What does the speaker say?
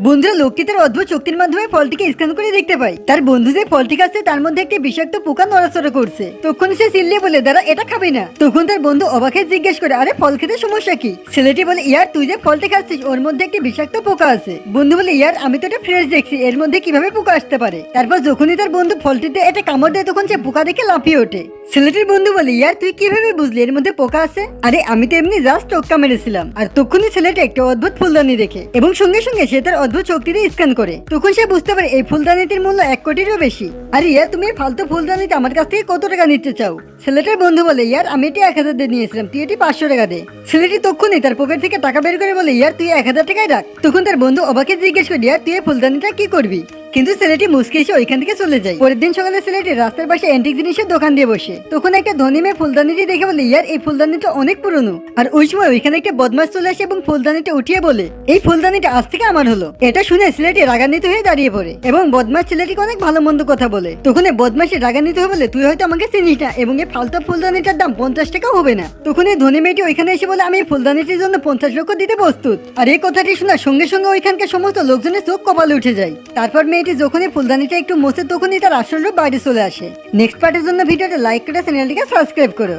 বন্ধুরা লোকটি তার অদ্ভুত শক্তির মাধ্যমে ফলটিকে স্ক্যান করে দেখতে পায় তার বন্ধু যে ফলটি খাচ্ছে তার মধ্যে একটি বিষাক্ত পোকা নড়াচড়া করছে। তখন সে চিল্লিয়ে বলে, দাঁড়া, এটা খাবি না। তখন তার বন্ধু অবাকে জিজ্ঞেস করে, আরে ফল খেতে সমস্যা কি? ছেলেটি বলে, ইয়ার তুই যে ফলটি খাচ্ছিস ওর মধ্যে একটি বিষাক্ত পোকা আছে। বন্ধু বলে, ইয়ার আমি তো এটা ফ্রেশ দেখছি, এর মধ্যে কিভাবে পোকা আসতে পারে? তারপর যখনই তার বন্ধু ফলটিতে এটা কামড় দেয় তখন সে পোকা দেখে লাফিয়ে ওঠে। ছেলেটির বন্ধু বলে, ইয়ার তুই কিভাবে বুঝলি এর মধ্যে পোকা আছে? আরে আমি তো এমনি জাস্ট টোক্কা মেরেছিলাম। আর তখনই ছেলেটি একটা অদ্ভুত ফুলদানি দেখে এবং সঙ্গে সঙ্গে সে তার অদ্ভুত শক্তি দিয়ে স্ক্যান করে। তখন সে বুঝতে পারে এই ফুলদানিটির মূল্য 1 কোটিরও বেশি। আরে ইয়ার তুমি এই ফালতু ফুলদানিতে আমার কাছ থেকে কত টাকা নিতে চাও? ছেলেটার বন্ধু বলে, ইয়ার আমি এটি 1000 দিয়ে নিয়েছিলাম, তুই এটি 500 টাকা দে। ছেলেটি তখনই তার পকেট থেকে টাকা বের করে বলে, ইয়ার তুই 1000 টাকাই রাখ। তখন তার বন্ধু অবাকে জিজ্ঞেস করে, ইয়ার তুই এই ফুলদানিটা কি করবি? কিন্তু ছেলেটি মুসকে এসে ওইখান থেকে চলে যায়। পরের দিন সকালে ছেলেটি রাস্তার পাশে অ্যান্টিক জিনিসের দোকান দিয়ে বসে। তখন একটা ধনী মেয়ে ফুলদানিটি দেখে বলে, ইয়ার এই ফুলদানিটা অনেক পুরনো। আর ওই সময় ওইখানে একটা বদমাশ চলে আসে এবং ফুলদানিটা উঠিয়ে বলে, এই ফুলদানিটা আজ থেকে আমার হলো। এটা শুনে ছেলেটি রাগান্বিত হয়ে দাঁড়িয়ে পড়ে এবং বদমাশ ছেলেটিকে অনেক ভালো মন্দ কথা বলে। তখন এই বদমাশি রাগান্বিত হয়ে বলে, তুই হয়তো আমাকে চিনিস না এবং এই ফালতু ফুলদানিটার দাম 50 টাকাও হবে না। তখন এই ধনী মেয়েটি ওইখানে এসে বলে, আমি এই ফুলদানিটির জন্য 50 লক্ষ দিতে প্রস্তুত। আর এই কথাটি শোনার সঙ্গে সঙ্গে ওইখানকার সমস্ত লোকজনের চোখ কপালে উঠে যায়। তারপর মেয়েটি যখনই ফুলদানিটা একটু মোছে তখনই তার আসল রূপ বাইরে চলে আসে। নেক্সট পার্টের জন্য ভিডিওটা লাইক করে চ্যানেলটিকে সাবস্ক্রাইব করো।